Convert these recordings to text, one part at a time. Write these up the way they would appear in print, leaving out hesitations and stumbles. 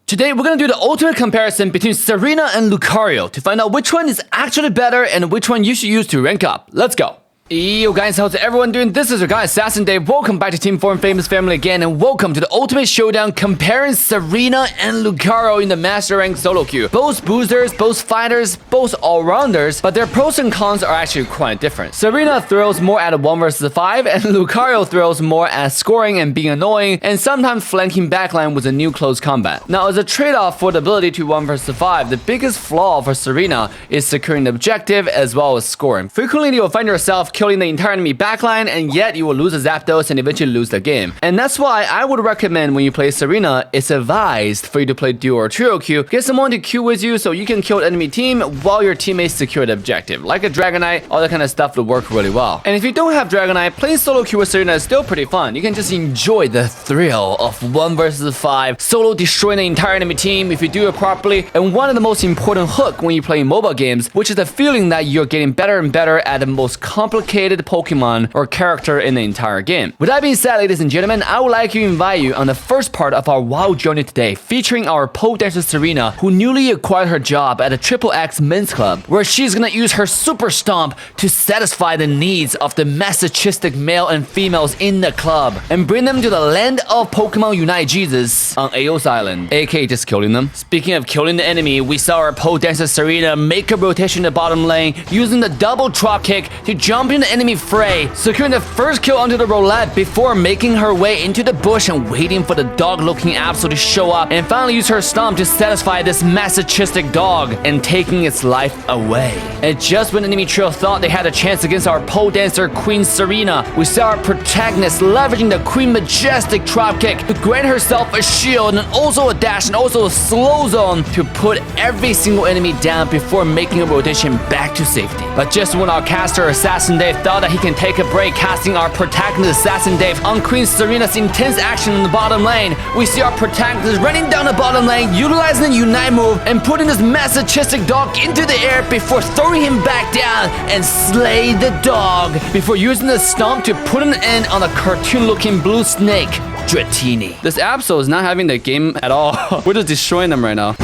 Today, we're gonna do the ultimate comparison between Tsareena and Lucario to find out which one is actually better and which one you should use to rank up. Let's go. Yo guys, how's everyone doing? This is your guy Assassin Dave. Welcome back to Team 4 and Famous Family again, and welcome to the ultimate showdown comparing Tsareena and Lucario in the Master Rank solo queue. Both boosters, both fighters, both all-rounders, but their pros and cons are actually quite different. Tsareena throws more at a 1 versus 5, and Lucario throws more at scoring and being annoying, and sometimes flanking backline with a new close combat. Now, as a trade-off for the ability to 1 versus 5, the biggest flaw for Tsareena is securing the objective as well as scoring. Frequently, you will find yourself killing the entire enemy backline, and yet you will lose a Zapdos and eventually lose the game. And that's why I would recommend when you play Tsareena, it's advised for you to play duo or trio queue. Get someone to queue with you so you can kill the enemy team while your teammates secure the objective. Like a Dragonite, all that kind of stuff will work really well. And if you don't have Dragonite, playing solo queue with Tsareena is still pretty fun. You can just enjoy the thrill of 1 versus 5, solo destroying the entire enemy team if you do it properly. And one of the most important hook when you play mobile games, which is the feeling that you're getting better and better at the most complicated Pokemon or character in the entire game. With that being said, ladies and gentlemen, I would like to invite you on the first part of our wild journey today, featuring our pole dancer Tsareena, who newly acquired her job at a XXX men's club, where she's gonna use her super stomp to satisfy the needs of the masochistic male and females in the club and bring them to the land of Pokemon Unite Jesus on Aos Island, aka just killing them. Speaking of killing the enemy, we saw our pole dancer Tsareena make a rotation in the bottom lane using the double drop kick to jump in the enemy fray, securing the first kill onto the roulette before making her way into the bush and waiting for the dog-looking Absol to show up and finally use her stomp to satisfy this masochistic dog and taking its life away. And just when enemy trio thought they had a chance against our pole dancer Queen Tsareena, we saw our protagonist leveraging the Queen Majestic drop kick to grant herself a shield and also a dash and also a slow zone to put every single enemy down before making a rotation back to safety. But just when our caster Assassin Dave thought that he can take a break casting our protagonist Assassin Dave on Queen Tsarena's intense action in the bottom lane, we see our protagonist running down the bottom lane, utilizing the Unite move and putting this masochistic dog into the air before throwing him back down and slay the dog before using the stomp to put an end on a cartoon-looking blue snake, Dratini. This Absol is not having the game at all. We're just destroying them right now.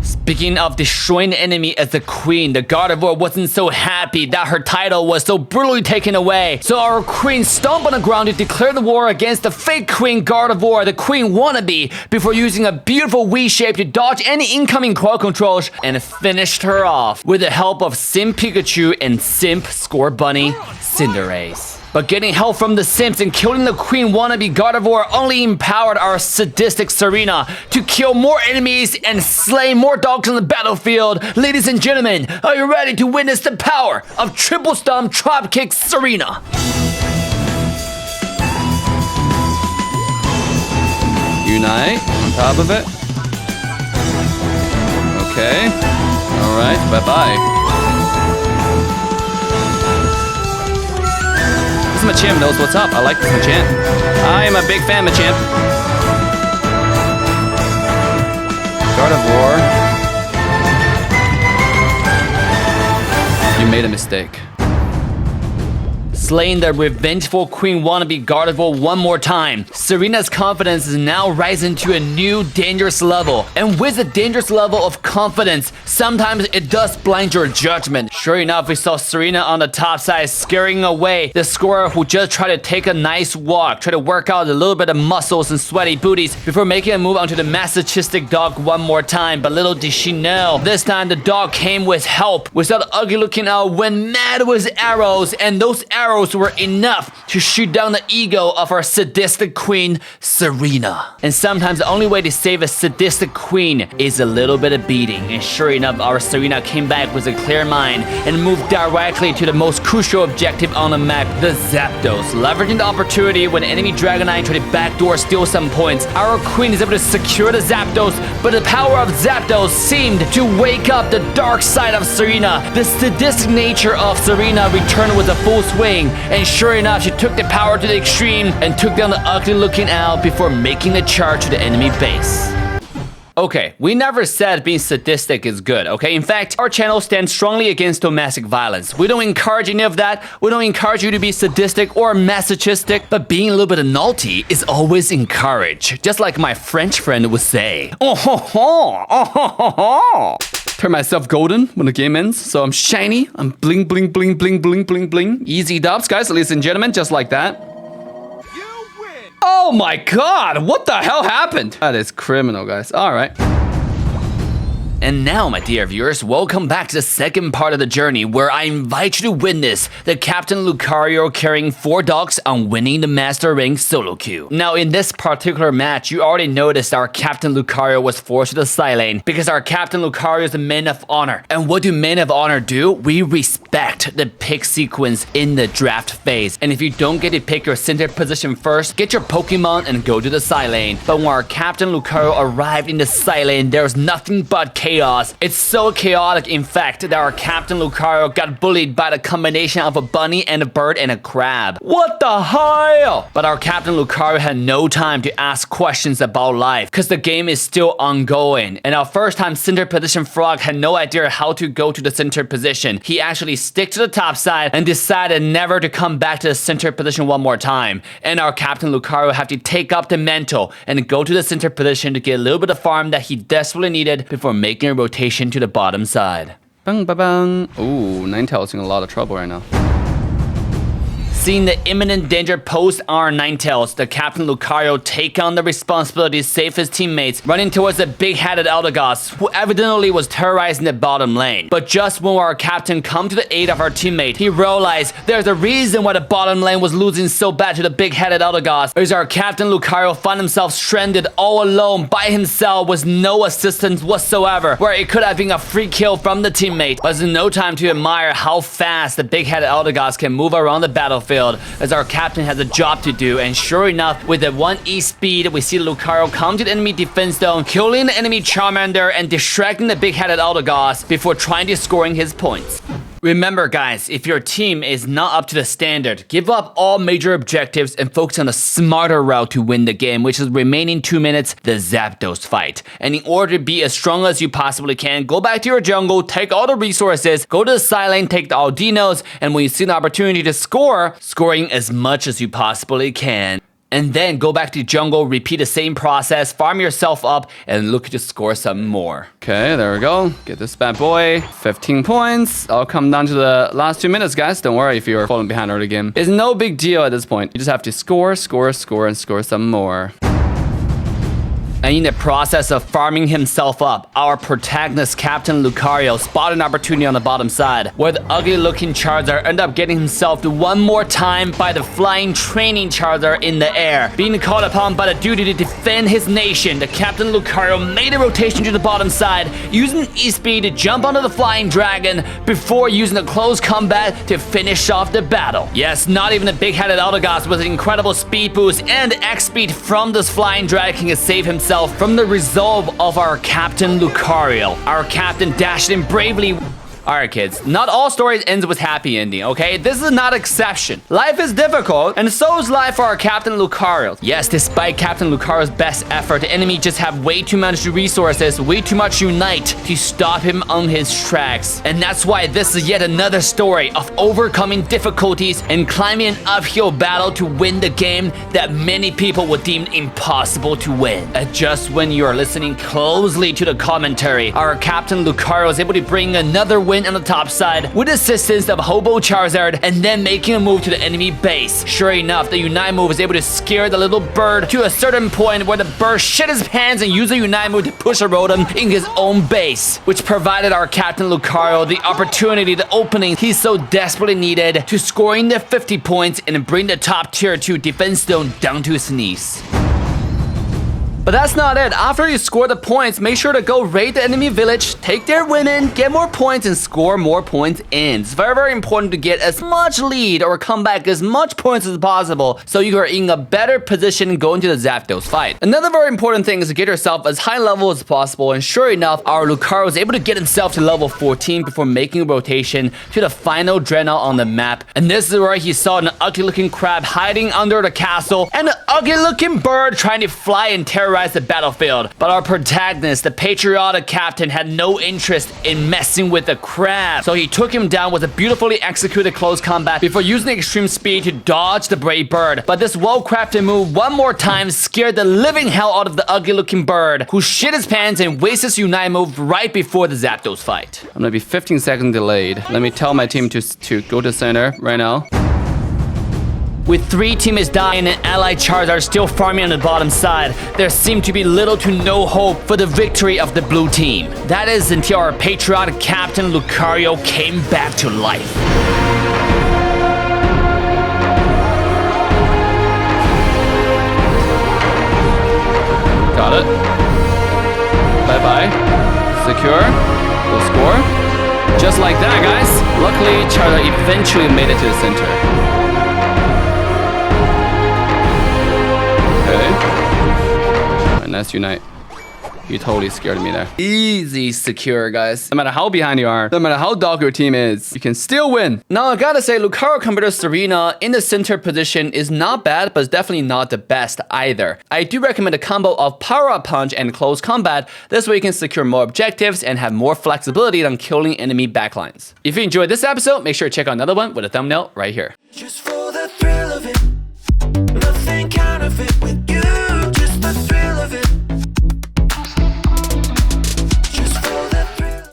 Speaking of destroying the enemy as the queen, the Gardevoir wasn't so happy that her title was so brutally taken away. So our queen stomped on the ground to declare the war against the fake queen Gardevoir, the queen wannabe, before using a beautiful V shape to dodge any incoming crowd controls and finished her off with the help of Simp Pikachu and Simp Score Bunny Cinderace. But getting help from the Simps and killing the Queen wannabe Gardevoir only empowered our sadistic Tsareena to kill more enemies and slay more dogs on the battlefield. Ladies and gentlemen, are you ready to witness the power of Triple Stomp Drop Kick Tsareena? Unite on top of it. Okay. Alright, bye-bye. Machamp knows what's up. I like this Machamp. I am a big fan, Machamp. Gardevoir. You made a mistake. Slaying the revengeful Queen wannabe Gardevoir one more time, Tsarena's confidence is now rising to a new dangerous level. And with a dangerous level of confidence, sometimes it does blind your judgment. Sure enough, we saw Tsareena on the top side scaring away the scorer who just tried to take a nice walk, try to work out a little bit of muscles and sweaty booties before making a move onto the masochistic dog one more time. But little did she know, this time the dog came with help. We saw the ugly looking owl went mad with arrows, and those arrows were enough to shoot down the ego of our sadistic queen, Tsareena. And sometimes the only way to save a sadistic queen is a little bit of beating. And sure enough, our Tsareena came back with a clear mind and moved directly to the most crucial objective on the map, the Zapdos. Leveraging the opportunity when enemy Dragonite tried to backdoor steal some points, our queen is able to secure the Zapdos, but the power of Zapdos seemed to wake up the dark side of Tsareena. The sadistic nature of Tsareena returned with a full swing, and sure enough, she took the power to the extreme and took down the ugly looking owl before making the charge to the enemy base. Okay, we never said being sadistic is good, okay? In fact, our channel stands strongly against domestic violence. We don't encourage any of that. We don't encourage you to be sadistic or masochistic, but being a little bit naughty is always encouraged. Just like my French friend would say. Oh ho ho! Oh ho ho ho! Turn myself golden when the game ends, so I'm shiny. I'm bling bling bling bling bling bling bling. Easy dubs, guys, ladies and gentlemen, just like that. You win! Oh my god! What the hell happened? That is criminal, guys. All right. And now, my dear viewers, welcome back to the second part of the journey where I invite you to witness the Captain Lucario carrying 4 dogs on winning the Master Rank solo queue. Now, in this particular match, you already noticed our Captain Lucario was forced to the side lane because our Captain Lucario is the man of honor. And what do men of honor do? We respect the pick sequence in the draft phase. And if you don't get to pick your center position first, get your Pokemon and go to the side lane. But when our Captain Lucario arrived in the side lane, there was nothing but chaos. It's so chaotic, in fact, that our Captain Lucario got bullied by the combination of a bunny and a bird and a crab. What the hell? But our Captain Lucario had no time to ask questions about life because the game is still ongoing. And our first time center position frog had no idea how to go to the center position. He actually stick to the top side and decided never to come back to the center position one more time. And our Captain Lucario had to take up the mantle and go to the center position to get a little bit of farm that he desperately needed before making a rotation to the bottom side. Bang, bang, bang. Ooh, Ninetales in a lot of trouble right now. Seeing the imminent danger posed on our Ninetales, the Captain Lucario take on the responsibility to save his teammates, running towards the big-headed Eldegoss, who evidently was terrorizing the bottom lane. But just when our captain come to the aid of our teammate, he realized there's a reason why the bottom lane was losing so bad to the big-headed Eldegoss. As our Captain Lucario found himself stranded all alone by himself with no assistance whatsoever, where it could have been a free kill from the teammate. But there's no time to admire how fast the big-headed Eldegoss can move around the battlefield, as our captain has a job to do. And sure enough, with the 1E speed, we see Lucario come to the enemy defense zone, killing the enemy Charmander and distracting the big-headed Eldegoss before trying to scoring his points. Remember, guys, if your team is not up to the standard, give up all major objectives and focus on a smarter route to win the game, which is remaining 2 minutes, the Zapdos fight. And in order to be as strong as you possibly can, go back to your jungle, take all the resources, go to the side lane, take the Aldinos, and when you see an opportunity to scoring as much as you possibly can. And then go back to jungle, repeat the same process, farm yourself up, and look to score some more. Okay, there we go. Get this bad boy. 15 points. I'll come down to the last 2 minutes, guys. Don't worry if you're falling behind early game. It's no big deal at this point. You just have to score, and score some more. And in the process of farming himself up, our protagonist Captain Lucario spotted an opportunity on the bottom side, where the ugly-looking Charizard ended up getting himself to one more time by the flying training Charizard in the air. Being called upon by the duty to defend his nation, the Captain Lucario made a rotation to the bottom side, using E-Speed to jump onto the flying dragon before using a close combat to finish off the battle. Yes, not even the big-headed Eldegoss with an incredible speed boost and X-Speed from this flying dragon can save himself from the resolve of our Captain Lucario. Our captain dashed in bravely. Alright kids, not all stories ends with happy ending, okay? This is not exception. Life is difficult, and so is life for our Captain Lucario. Yes, despite Captain Lucario's best effort, the enemy just have way too much resources, way too much unite to stop him on his tracks. And that's why this is yet another story of overcoming difficulties and climbing an uphill battle to win the game that many people would deem impossible to win. And just when you are listening closely to the commentary, our Captain Lucario is able to bring another win on the top side with assistance of Hobo Charizard and then making a move to the enemy base. Sure enough, the Unite move is able to scare the little bird to a certain point where the bird shit his pants and used the Unite move to push a Rotom in his own base, which provided our Captain Lucario the opportunity, the opening he so desperately needed to scoring the 50 points and bring the top tier 2 defense zone down to his knees. But that's not it. After you score the points, make sure to go raid the enemy village, take their women, get more points, and score more points in. It's very, very important to get as much lead or come back as much points as possible so you are in a better position going to the Zapdos fight. Another very important thing is to get yourself as high level as possible, and sure enough, our Lucario was able to get himself to level 14 before making a rotation to the final Dreadnought on the map. And this is where he saw an ugly-looking crab hiding under the castle and an ugly-looking bird trying to fly and terrorize terrorize the battlefield. But our protagonist, the patriotic captain, had no interest in messing with the crab. So he took him down with a beautifully executed close combat before using extreme speed to dodge the brave bird. But this well-crafted move one more time scared the living hell out of the ugly-looking bird, who shit his pants and wasted his Unite move right before the Zapdos fight. I'm gonna be 15 seconds delayed. Let me tell my team to go to center right now. With 3 teammates dying and allied Charizard still farming on the bottom side, there seemed to be little to no hope for the victory of the blue team. That is until our patriotic captain Lucario came back to life. Got it. Bye-bye. Secure. We'll score. Just like that, guys. Luckily, Charizard eventually made it to the center. Okay. Nice Unite. You totally scared me there. Easy secure, guys. No matter how behind you are, no matter how dog your team is, you can still win. Now, I gotta say, Lucario compared to Tsareena in the center position is not bad, but it's definitely not the best either. I do recommend a combo of Power Up Punch and Close Combat. This way you can secure more objectives and have more flexibility on killing enemy backlines. If you enjoyed this episode, make sure to check out another one with a thumbnail right here. Just for the thrill of it, nothing